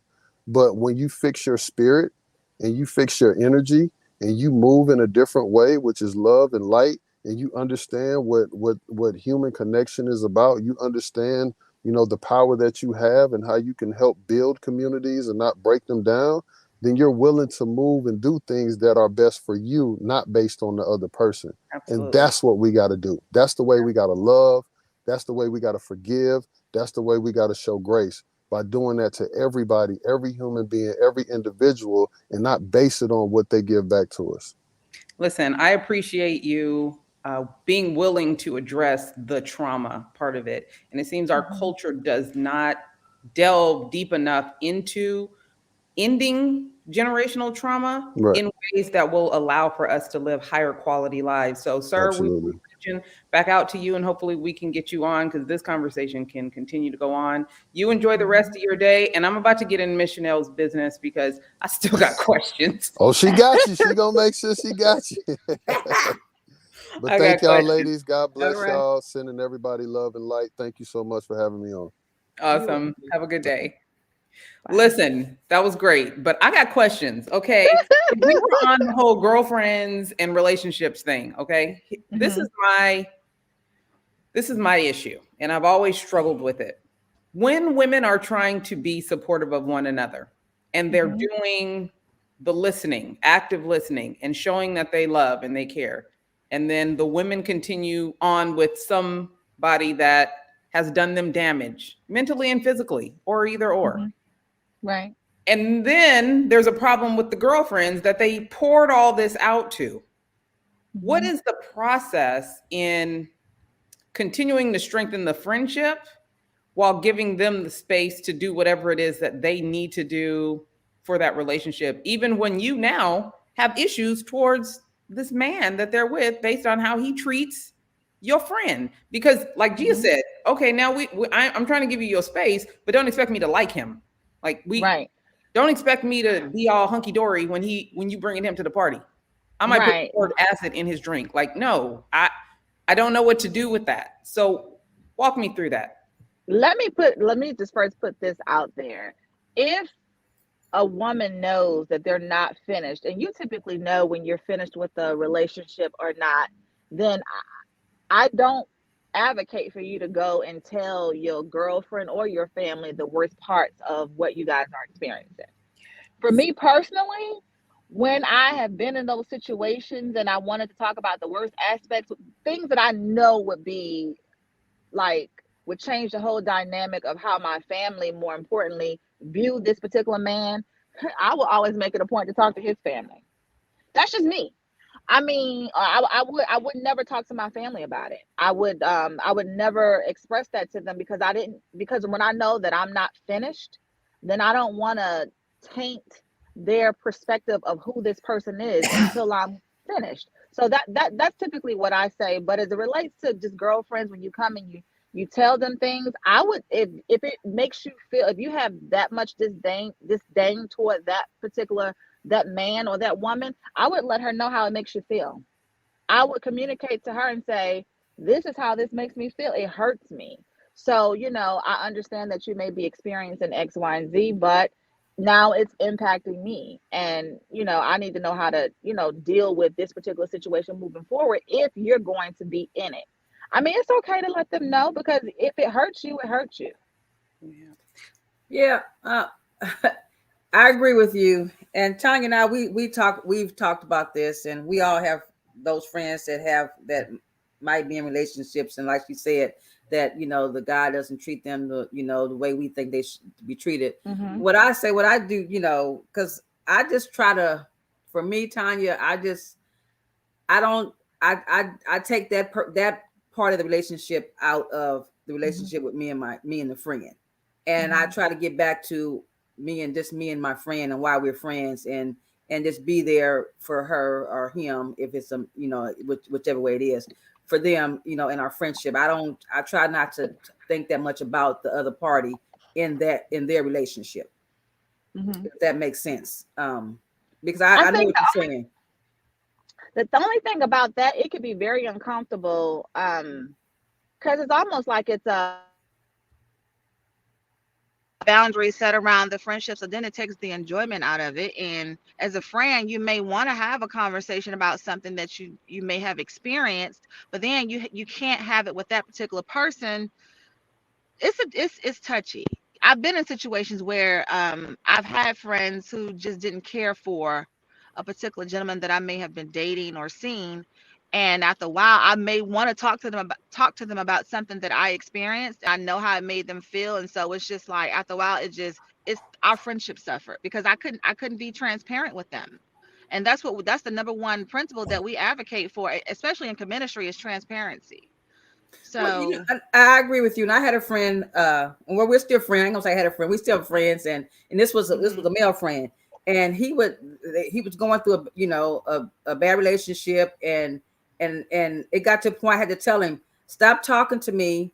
But when you fix your spirit and you fix your energy and you move in a different way, which is love and light, and you understand what human connection is about, you understand, you know, the power that you have and how you can help build communities and not break them down, then you're willing to move and do things that are best for you, not based on the other person. Absolutely. And that's what we got to do. That's the way we got to love. That's the way we got to forgive. That's the way we got to show grace, by doing that to everybody, every human being, every individual, and not base it on what they give back to us. Listen, I appreciate you being willing to address the trauma part of it. And it seems our culture does not delve deep enough into ending generational trauma Right. in ways that will allow for us to live higher quality lives. So, sir, we will Absolutely. back out to you, and hopefully we can get you on, because this conversation can continue to go on. You enjoy the rest of your day, and I'm about to get in Miss Chanel's business because I still got questions. Oh, she got you. She gonna make sure she got you. But I thank got y'all, questions. ladies. God bless All right. y'all. Sending everybody love and light. Thank you so much for having me on. Awesome. Have a good day. Bye. Listen, that was great, but I got questions. Okay. We were on the whole girlfriends and relationships thing. Okay. This is my issue, and I've always struggled with it. When women are trying to be supportive of one another and they're doing the listening, active listening, and showing that they love and they care, and then the women continue on with somebody that has done them damage mentally and physically, or either or. Right. And then there's a problem with the girlfriends that they poured all this out to. What is the process in continuing to strengthen the friendship while giving them the space to do whatever it is that they need to do for that relationship, even when you now have issues towards this man that they're with based on how he treats your friend? Because, like Gia said, okay, now I'm trying to give you your space, but don't expect me to like him. Like, Right. don't expect me to be all hunky dory when you bringing him to the party. I might Right. put acid in his drink. Like, no, I don't know what to do with that. So walk me through that. Let me just first put this out there. If a woman knows that they're not finished, and you typically know when you're finished with a relationship or not, then I don't advocate for you to go and tell your girlfriend or your family the worst parts of what you guys are experiencing. For me personally, when I have been in those situations and I wanted to talk about the worst aspects, things that I know would be like, would change the whole dynamic of how my family, more importantly, view this particular man, I will always make it a point to talk to his family. That's just me. I mean, I would never talk to my family about it. I would never express that to them, because because when I know that I'm not finished, then I don't want to taint their perspective of who this person is until I'm finished. So that's typically what I say. But as it relates to just girlfriends, when you come and you tell them things, I would, if it makes you feel, if you have that much disdain toward that man or that woman, I would let her know how it makes you feel. I would communicate to her and say, this is how this makes me feel. It hurts me. So, I understand that you may be experiencing X, Y, and Z, but now it's impacting me. And, I need to know how to, deal with this particular situation moving forward if you're going to be in it. I mean, it's okay to let them know, because if it hurts you, it hurts you. Yeah. I agree with you. And Tonya and I, we've talked about this, and we all have those friends that might be in relationships. And like you said, that, the guy doesn't treat them the way we think they should be treated. What I do, because I just try to, for me, Tonya, I take that part of the relationship out of the relationship with me and the friend. And I try to get back to me and my friend, and why we're friends, and just be there for her or him, if it's whichever way it is for them, in our friendship. I try not to think that much about the other party in their relationship. If that makes sense. Because I know what you're saying. The only thing about that, it could be very uncomfortable, because it's almost like it's a boundary set around the friendship, so then it takes the enjoyment out of it. And as a friend, you may want to have a conversation about something that you may have experienced, but then you can't have it with that particular person. It's touchy. I've been in situations where I've had friends who just didn't care for a particular gentleman that I may have been dating or seeing, And after a while, I may want to talk to them about something that I experienced. I know how it made them feel, and so it's just like after a while, it's our friendship suffered because I couldn't be transparent with them. And that's the number one principle that we advocate for, especially in CheMinistry, is transparency. Well, So I agree with you. And I had a friend, well, we're still friends. I ain't gonna say I had a friend. We still friends, and this was a male friend, and he was going through a bad relationship, and it got to a point I had to tell him, stop talking to me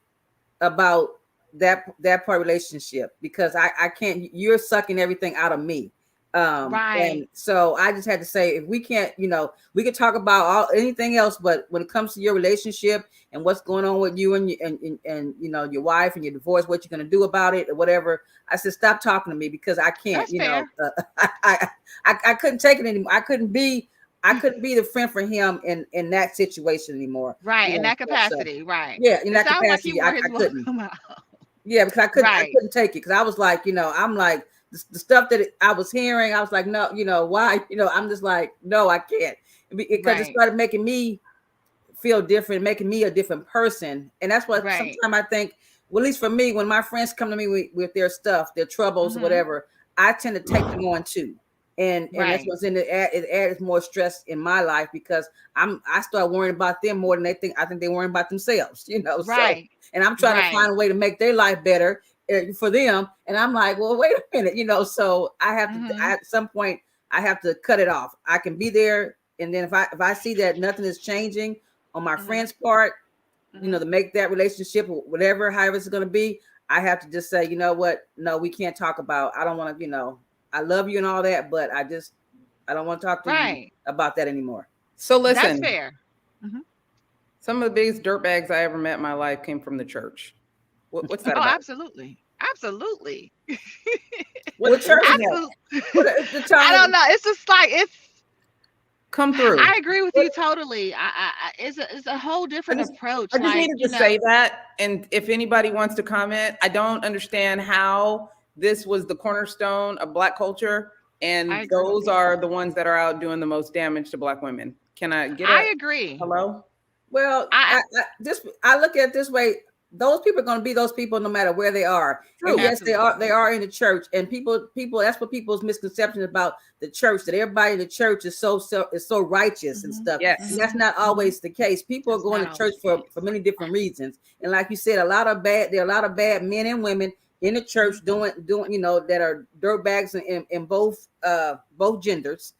about that part relationship, because I can't. You're sucking everything out of me. right. And so I just had to say, if we can't, we could talk about anything else, but when it comes to your relationship and what's going on with you and your wife and your divorce, what you're going to do about it or whatever, I said, stop talking to me, because I can't. That's fair. I couldn't take it anymore. I couldn't be the friend for him in that situation anymore. Right, in that So, capacity, right. yeah, in It that sounds like capacity, you I were his couldn't. welcome out. Yeah, because I Right. couldn't take it, because I was like, I'm like, the stuff that I was hearing, I was like, no, why? I'm just like, no, I can't, because it Right. started making me feel different, making me a different person. And that's what Right. sometimes I think, well, at least for me, when my friends come to me with their stuff, their troubles, or whatever, I tend to take them on too. And that's Right. what's in it. It adds more stress in my life, because I start worrying about them more than I think they're worrying about themselves, So, Right. and I'm trying to Right. find a way to make their life better for them. And I'm like, well, wait a minute, so I have to, at some point, I have to cut it off. I can be there. And then if I see that nothing is changing on my friend's part, to make that relationship, whatever, however it's going to be, I have to just say, you know what? No, we can't talk about, I don't want to, I love you and all that, but I don't want to talk to you about that anymore. So listen, That's fair. Some of the biggest dirtbags I ever met in my life came from the church. What's that Oh, about? absolutely. Absolutely. What church is Absolutely. that? I don't know. It's just like Come through. I agree with you totally. It's a whole different approach. I just like, needed to say that. And if anybody wants to comment, I don't understand how this was the cornerstone of Black culture, and those are the ones that are out doing the most damage to Black women. Can I get I agree. Hello? Well, I look at it this way. Those people are going to be those people no matter where they are. True. And yes, they are in the church, and people, that's what people's misconception about the church, that everybody in the church is so righteous and stuff. Yes. And that's not always the case. People are going to church for many different reasons. And like you said, there are a lot of bad men and women in the church doing that are dirtbags in both genders.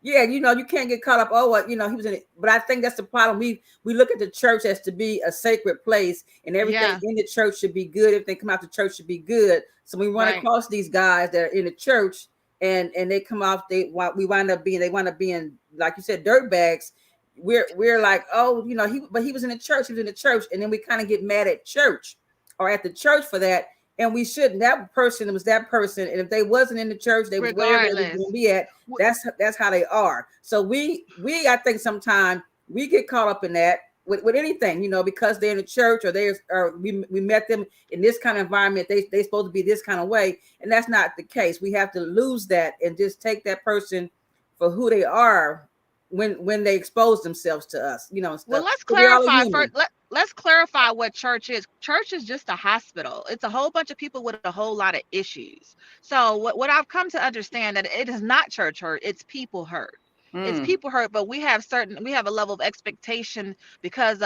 Yeah, you can't get caught up. Oh, he was in it. But I think that's the problem. We look at the church as to be a sacred place, and everything in the church should be good. Everything come out the church should be good. So we run across these guys that are in the church, and they come off. They wind up being like you said, dirtbags. We're like, oh, he was in the church. He was in the church, and then we kind of get mad at church or at the church for that. And we shouldn't. That person was that person, and if they wasn't in the church, they was wherever they was going to be at. That's how they are. So we I think sometimes we get caught up in that with anything, because they're in the church or we met them in this kind of environment. They supposed to be this kind of way, and that's not the case. We have to lose that and just take that person for who they are when they expose themselves to us, and stuff. Well, let's clarify first. Let's clarify what church is. Church is just a hospital. It's a whole bunch of people with a whole lot of issues. So what I've come to understand, that it is not church hurt, it's people hurt. It's people hurt, but we have a level of expectation because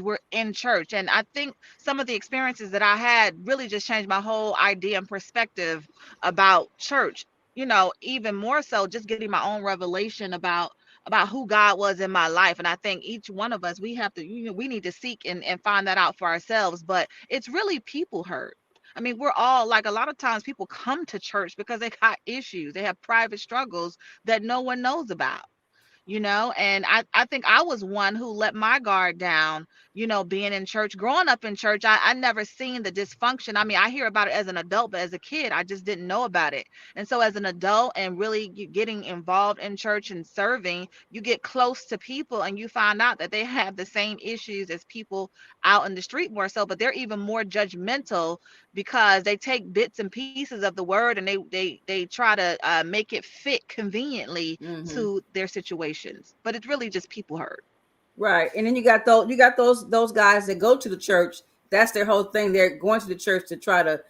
we're in church. And I think some of the experiences that I had really just changed my whole idea and perspective about church. Even more so just getting my own revelation about who God was in my life. And I think each one of us, we have to, we need to seek and find that out for ourselves. But it's really people hurt. I mean, we're all, like, a lot of times people come to church because they got issues. They have private struggles that no one knows about. And I think I was one who let my guard down, being in church, growing up in church. I never seen the dysfunction. I mean, I hear about it as an adult, but as a kid, I just didn't know about it. And so as an adult and really getting involved in church and serving, you get close to people and you find out that they have the same issues as people out in the street, more so, but they're even more judgmental because they take bits and pieces of the word and they try to make it fit conveniently to their situation. situations, but it's really just people hurt. Right. And then you got those guys that go to the church. That's their whole thing. They're going to the church to try to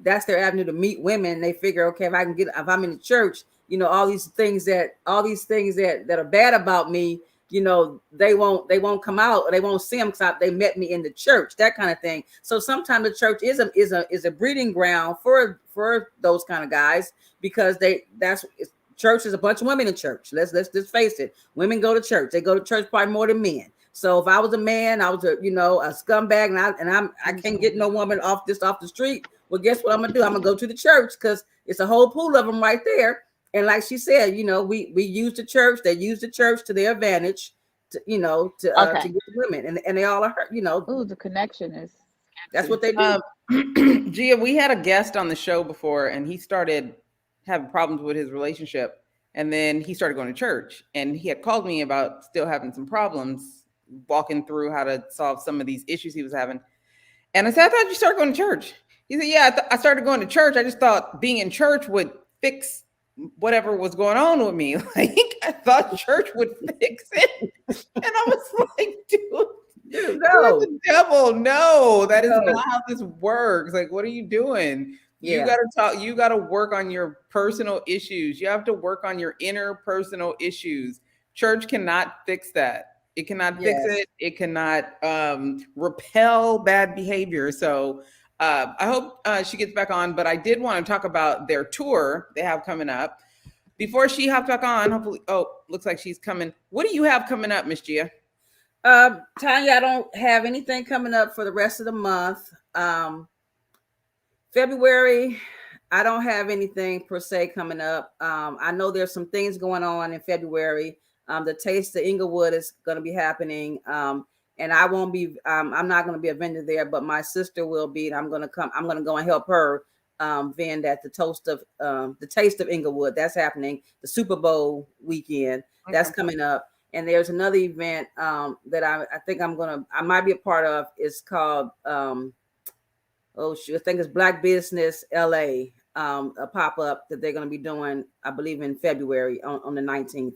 that's their avenue to meet women. They figure, okay, if I'm in the church, all these things that are bad about me, they won't come out, or they won't see them because they met me in the church, that kind of thing. So sometimes the church is a breeding ground for those kind of guys, because church is a bunch of women in church. Let's just face it. Women go to church. They go to church probably more than men. So if I was a man, I was a scumbag, and I can't get no woman off the street. Well, guess what I'm gonna do? I'm gonna go to the church, because it's a whole pool of them right there. And like she said, we use the church. They use the church to their advantage, to get the women, and they all are hurt. Ooh, the connection is. That's what they do. Gia, we had a guest on the show before, and he started having problems with his relationship, and then he started going to church, and he had called me about still having some problems, walking through how to solve some of these issues he was having. And I said, I thought you started going to church. He said, yeah, I started going to church. I just thought being in church would fix whatever was going on with me. Like, I thought church would fix it. And I was like, dude, no, the devil. No, that is not how this works. Like, what are you doing? Yeah. You got to talk. You got to work on your personal issues. You have to work on your interpersonal issues. Church cannot fix that. It cannot fix it. It cannot repel bad behavior. So I hope she gets back on. But I did want to talk about their tour they have coming up. Before she hops back on, hopefully, looks like she's coming. What do you have coming up, Miss Gia? Tonya, I don't have anything coming up for the rest of the month. February, I don't have anything per se coming up. I know there's some things going on in February. The Taste of Inglewood is going to be happening. And I won't be, I'm not going to be a vendor there, but my sister will be, and I'm going to go and help her vend at the Taste of Inglewood. That's happening the Super Bowl weekend. Okay. That's coming up. And there's another event that I think I might be a part of. It's called, I think it's Black Business LA, a pop-up that they're going to be doing, I believe, in February on the 19th.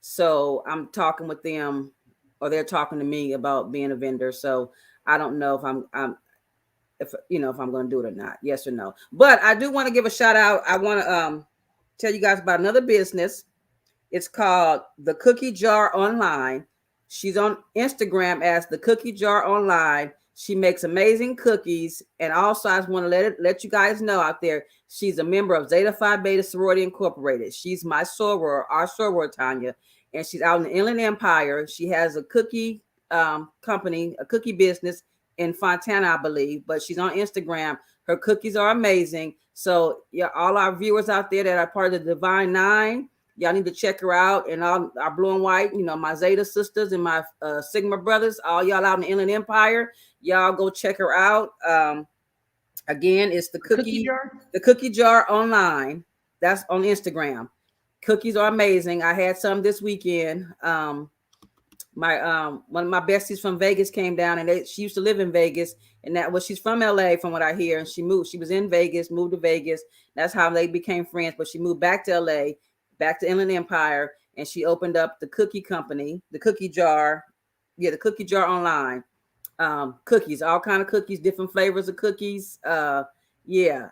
So I'm talking with them, or they're talking to me about being a vendor. So I don't know if if I'm going to do it or not, yes or no. But I do want to give a shout out. I want to tell you guys about another business. It's called The Cookie Jar Online. She's on Instagram as The Cookie Jar Online. She makes amazing cookies. And also, I just want to let you guys know out there, she's a member of Zeta Phi Beta Sorority Incorporated. She's my soror, our soror, Tonya. And she's out in the Inland Empire. She has a cookie company, a cookie business in Fontana, I believe. But she's on Instagram. Her cookies are amazing. So, yeah, all our viewers out there that are part of the Divine Nine, y'all need to check her out. And all our blue and white, my Zeta sisters and my Sigma brothers, all y'all out in the Inland Empire, y'all go check her out. Again, it's the Cookie Jar Online. That's on Instagram. Cookies are amazing. I had some this weekend. My one of my besties from Vegas came down, and she used to live in Vegas, and she's from LA from what I hear. And she was in Vegas, moved to Vegas. That's how they became friends. But she moved back to LA, back to Inland Empire, and she opened up the cookie company, the Cookie Jar. Yeah, the Cookie Jar Online. Cookies, all kind of cookies, different flavors of cookies. I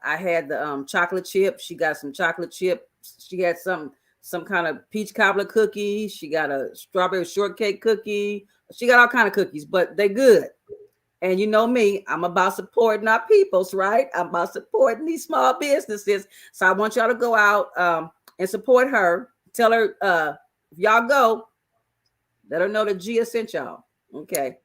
had the chocolate chip. She got some chocolate chip. She had some kind of peach cobbler cookie. She got a strawberry shortcake cookie. She got all kind of cookies, but they good. And you know me, I'm about supporting our peoples, right? I'm about supporting these small businesses. So I want y'all to go out and support her. Tell her if y'all go, let her know that Gia sent y'all. Okay.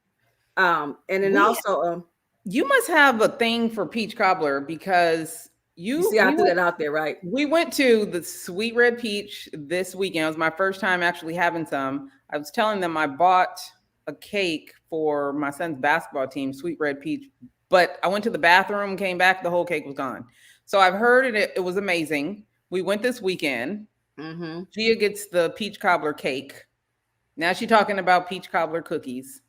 And then also you must have a thing for peach cobbler, because you see, I threw that out there, right? We went to the Sweet Red Peach this weekend. It was my first time actually having some. I was telling them I bought a cake for my son's basketball team, Sweet Red Peach, but I went to the bathroom, came back, the whole cake was gone. So I've heard it was amazing. We went this weekend. Mm-hmm. Gia gets the peach cobbler cake. Now she's talking about peach cobbler cookies.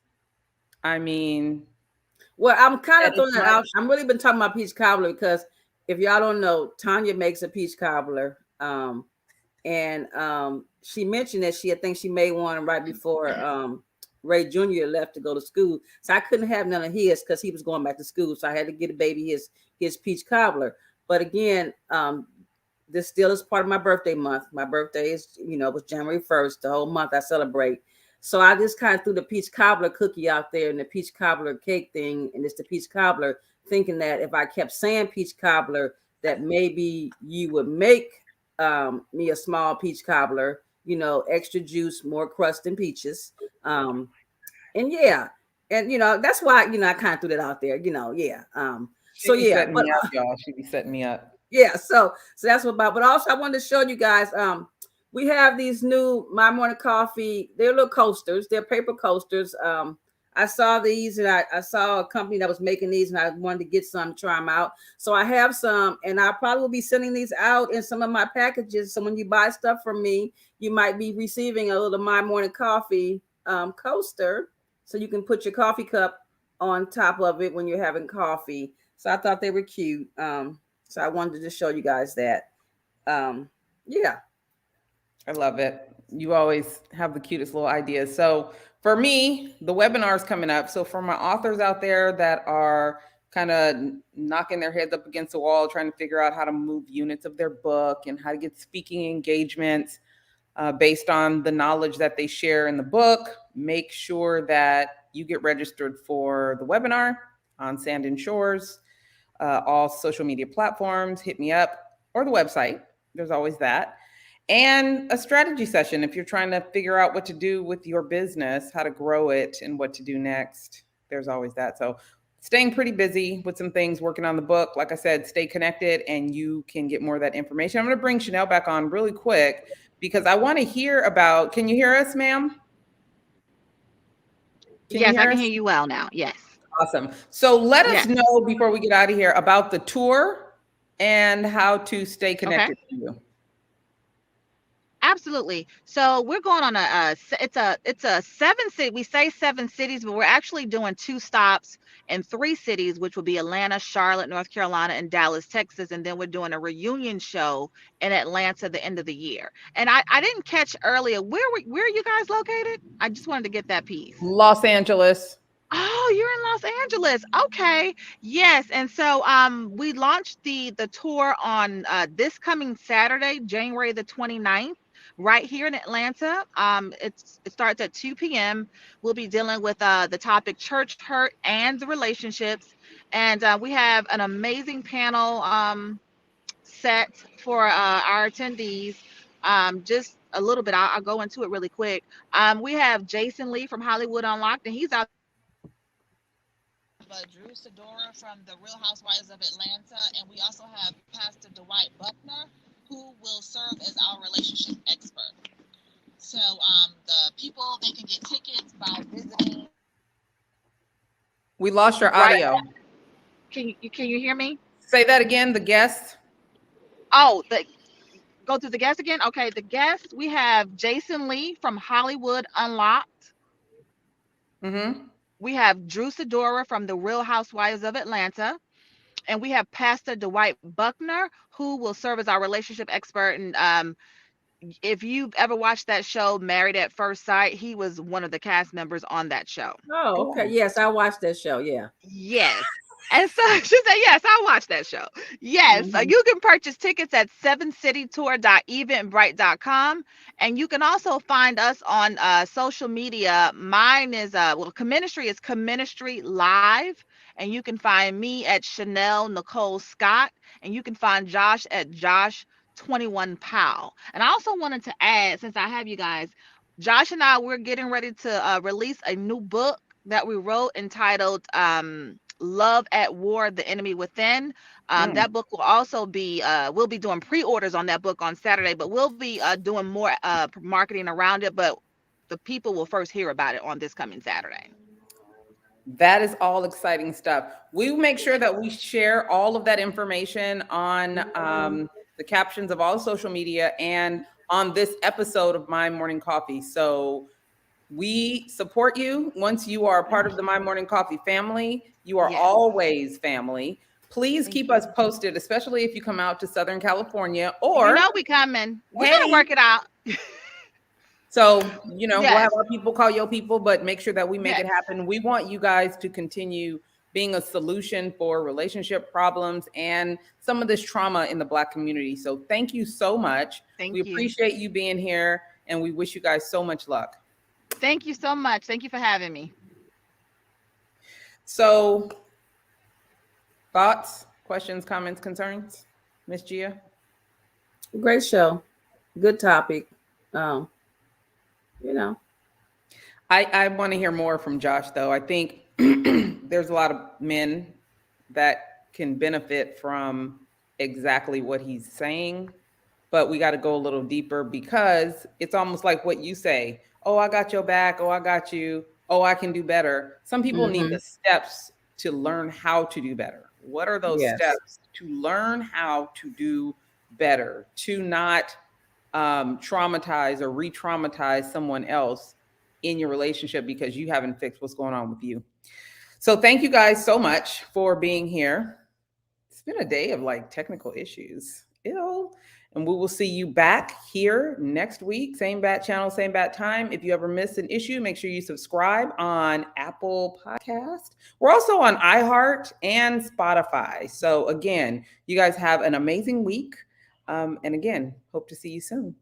I mean, well, I'm kind of throwing that out. I'm really been talking about peach cobbler because if y'all don't know, Tonya makes a peach cobbler. And she mentioned that I think she made one right before Ray Jr. left to go to school. So I couldn't have none of his because he was going back to school. So I had to get a baby his peach cobbler. But again, this still is part of my birthday month. My birthday is, was January 1st. The whole month I celebrate. So I just kind of threw the peach cobbler cookie out there and the peach cobbler cake thing. And it's the peach cobbler, thinking that if I kept saying peach cobbler, that maybe you would make me a small peach cobbler, extra juice, more crust and peaches. And yeah. And, that's why, I kind of threw that out there, yeah. So yeah, setting me up, y'all. She be setting me up. Yeah, so that's what about. But also, I wanted to show you guys. We have these new My Morning Coffee. They're little coasters. They're paper coasters. I saw these, and I saw a company that was making these, and I wanted to get some to try them out. So I have some, and I probably will be sending these out in some of my packages. So when you buy stuff from me, you might be receiving a little My Morning Coffee coaster, so you can put your coffee cup on top of it when you're having coffee. So I thought they were cute. So I wanted to show you guys that. Yeah. I love it. You always have the cutest little ideas. So for me, the webinar's coming up. So for my authors out there that are kind of knocking their heads up against the wall, trying to figure out how to move units of their book and how to get speaking engagements based on the knowledge that they share in the book, make sure that you get registered for the webinar on Sand and Shores. All social media platforms, hit me up, or the website. There's always that. And a strategy session if you're trying to figure out what to do with your business, how to grow it, and what to do next. There's always that. So staying pretty busy with some things, working on the book. Like I said, stay connected and you can get more of that information. I'm going to bring Chanel back on really quick because I want to hear about, can you hear us, ma'am? Yes, I can hear you well now. Yes. Awesome. So let us know before we get out of here about the tour and how to stay connected to you. Absolutely. So we're going on it's a 7 city. We say 7 cities, but we're actually doing 2 stops in 3 cities, which will be Atlanta, Charlotte, North Carolina, and Dallas, Texas. And then we're doing a reunion show in Atlanta the end of the year. And I didn't catch earlier, where are you guys located? I just wanted to get that piece. Los Angeles. Oh, you're in Los Angeles. Okay. Yes. And so we launched the tour on this coming Saturday, January the 29th, right here in Atlanta. It starts at 2 p.m. We'll be dealing with the topic church hurt and the relationships. And we have an amazing panel set for our attendees. Just a little bit, I'll go into it really quick. We have Jason Lee from Hollywood Unlocked, and he's out. Drew Sidora from the Real Housewives of Atlanta, and we also have Pastor Dwight Buckner, who will serve as our relationship expert. So the people, they can get tickets by visiting. We lost your audio. Right. Can you hear me? Say that again, the guest. Oh, go through the guest again? Okay, the guest, we have Jason Lee from Hollywood Unlocked. Mm-hmm. We have Drew Sidora from the Real Housewives of Atlanta. And we have Pastor Dwight Buckner, who will serve as our relationship expert. And if you've ever watched that show, Married at First Sight, he was one of the cast members on that show. Oh, okay. Yes, I watched that show. Yeah. Yes. And so she said, yes, I watched that show. Yes. Mm-hmm. You can purchase tickets at 7citytour.eventbrite.com. And you can also find us on social media. Mine is, CheMinistry is CheMinistry Live. And you can find me at Chanel Nicole Scott. And you can find Josh at Josh21 Powell. And I also wanted to add, since I have you guys, Josh and I, we're getting ready to release a new book that we wrote entitled Love at War, The Enemy Within. That book will also be, we'll be doing pre-orders on that book on Saturday, but we'll be doing more marketing around it, but the people will first hear about it on this coming Saturday. That is all exciting stuff. We make sure that we share all of that information on the captions of all social media and on this episode of My Morning Coffee. So we support you. Once you are a part of the My Morning Coffee family, you are always family. Please keep us posted, especially if you come out to Southern California or... we coming. We're going to work it out. So, you know, we'll Yes. have our people call your people, but make sure that we make it Yes. happen. We want you guys to continue being a solution for relationship problems and some of this trauma in the Black community. So thank you so much. Thank We you. appreciate you being here, and we wish you guys so much luck. Thank you so much. Thank you for having me. So, thoughts, questions, comments, concerns, Miss Gia? Great show. Good topic. You know. I want to hear more from Josh, though. I think there's a lot of men that can benefit from exactly what he's saying, but we got to go a little deeper because it's almost like what you say. Oh, I got your back. Oh, I got you. Oh, I can do better. Some people need the steps to learn how to do better. What are those steps to learn how to do better, to not traumatize or re-traumatize someone else in your relationship because you haven't fixed what's going on with you? So thank you guys so much for being here. It's been a day of like technical issues. Ew. And we will see you back here next week. Same bat channel, same bat time. If you ever miss an issue, make sure you subscribe on Apple Podcast. We're also on iHeart and Spotify. So again, you guys have an amazing week. And again, hope to see you soon.